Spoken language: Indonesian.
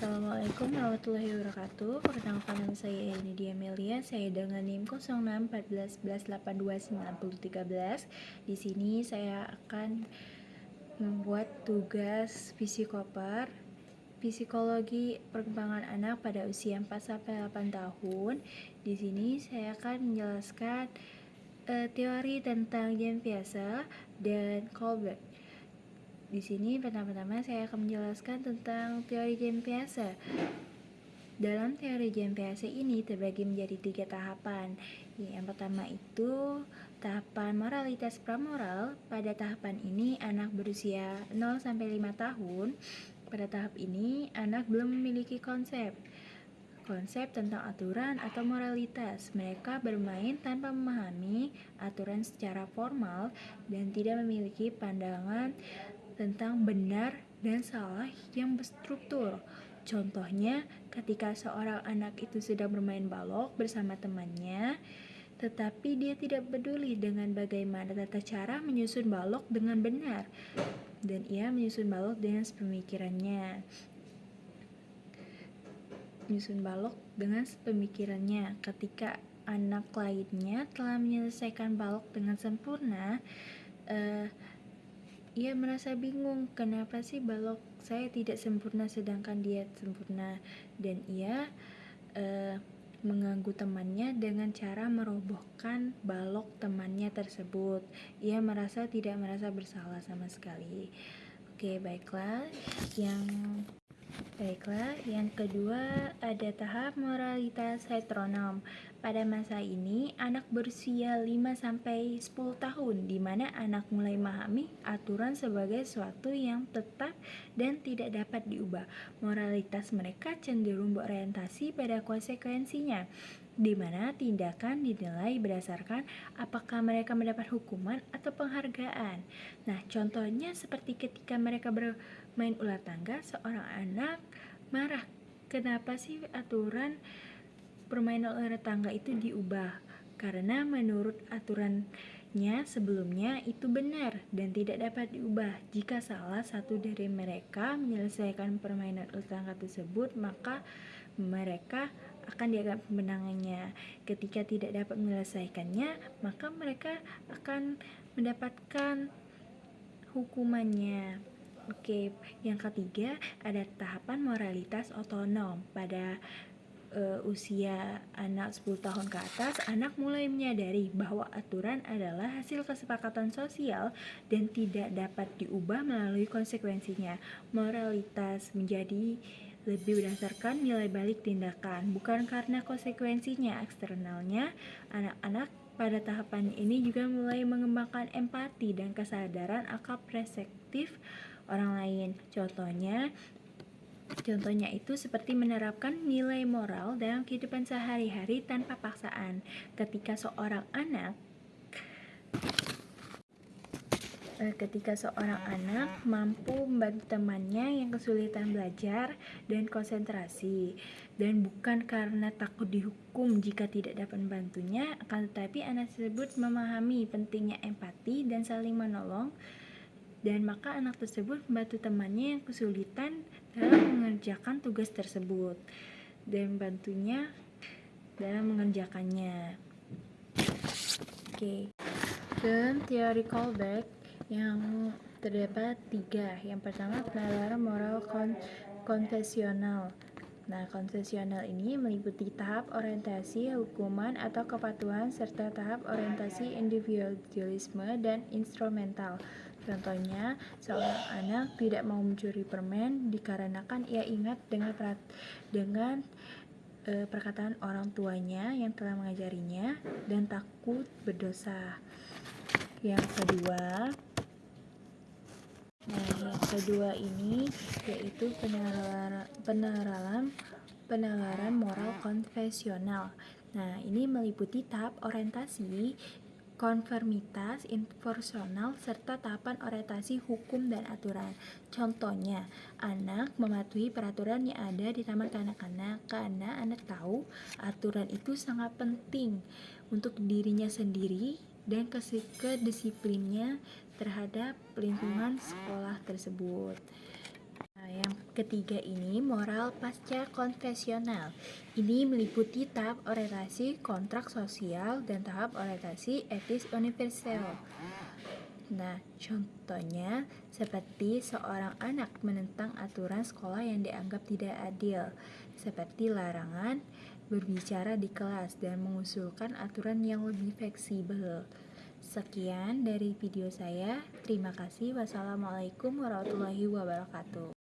Assalamualaikum warahmatullahi wabarakatuh. Perkenalkan nama saya Nidia Melia. Saya dengan NIM 0614182913. Di sini saya akan membuat tugas psikoper psikologi perkembangan anak pada usia 4-8 tahun. Di sini saya akan menjelaskan teori tentang jam biasa dan callback. Di sini pertama-tama saya akan menjelaskan tentang teori jam biasa. Dalam teori jam biasa ini terbagi menjadi 3 tahapan. Yang pertama itu tahapan moralitas pramoral. Pada tahapan ini anak berusia 0-5 tahun. Pada tahap ini anak belum memiliki konsep tentang aturan atau moralitas. Mereka bermain tanpa memahami aturan secara formal dan tidak memiliki pandangan tentang benar dan salah yang berstruktur. Contohnya, ketika seorang anak itu sedang bermain balok bersama temannya, tetapi dia tidak peduli dengan bagaimana tata cara menyusun balok dengan benar, dan ia menyusun balok dengan sepemikirannya. Ketika anak lainnya telah menyelesaikan balok dengan sempurna, ia merasa bingung, kenapa sih balok saya tidak sempurna sedangkan dia sempurna, dan ia mengganggu temannya dengan cara merobohkan balok temannya tersebut. Ia tidak merasa bersalah sama sekali. Baiklah. Yang kedua ada tahap moralitas heteronom. Pada masa ini, anak berusia 5-10 tahun, di mana anak mulai memahami aturan sebagai sesuatu yang tetap dan tidak dapat diubah. Moralitas mereka cenderung berorientasi pada konsekuensinya, di mana tindakan dinilai berdasarkan apakah mereka mendapat hukuman atau penghargaan. Nah, contohnya seperti ketika mereka bermain ular tangga, seorang anak marah, kenapa sih aturan permainan ular tangga itu diubah? Karena menurut aturannya sebelumnya itu benar dan tidak dapat diubah. Jika salah satu dari mereka menyelesaikan permainan ular tangga tersebut, maka mereka akan dianggap pemenangnya. Ketika tidak dapat menyelesaikannya, maka mereka akan mendapatkan hukumannya. Yang ketiga ada tahapan moralitas otonom. Pada usia anak 10 tahun ke atas, anak mulai menyadari bahwa aturan adalah hasil kesepakatan sosial dan tidak dapat diubah melalui konsekuensinya. Moralitas menjadi lebih berdasarkan nilai balik tindakan, bukan karena konsekuensinya eksternalnya. Anak-anak pada tahapan ini juga mulai mengembangkan empati dan kesadaran akan perspektif orang lain. Contohnya itu seperti menerapkan nilai moral dalam kehidupan sehari-hari tanpa paksaan. Ketika seorang anak mampu membantu temannya yang kesulitan belajar dan konsentrasi, dan bukan karena takut dihukum jika tidak dapat membantunya, akan tetapi anak tersebut memahami pentingnya empati dan saling menolong, dan maka anak tersebut membantu temannya yang kesulitan dalam mengerjakan tugas tersebut dan membantunya dalam mengerjakannya. Dalam teori callback yang terdapat 3. Yang pertama, penalaran moral konvensional. Nah, konvensional ini meliputi tahap orientasi hukuman atau kepatuhan serta tahap orientasi individualisme dan instrumental. Contohnya, seorang anak tidak mau mencuri permen dikarenakan ia ingat dengan perkataan orang tuanya yang telah mengajarinya dan takut berdosa. Yang kedua ini yaitu penalaran moral konvensional. Nah, ini meliputi tahap orientasi konformitas informasional serta tahapan orientasi hukum dan aturan. Contohnya, anak mematuhi peraturan yang ada di taman kanak-kanak karena anak tahu aturan itu sangat penting untuk dirinya sendiri dan kedisiplinnya terhadap lingkungan sekolah tersebut. Nah, Yang ketiga ini moral pasca konfesional. Ini meliputi tahap orientasi kontrak sosial dan tahap orientasi etis universal. Nah, contohnya seperti seorang anak menentang aturan sekolah yang dianggap tidak adil, seperti larangan berbicara di kelas dan mengusulkan aturan yang lebih fleksibel. Sekian dari video saya. Terima kasih. Wassalamualaikum warahmatullahi wabarakatuh.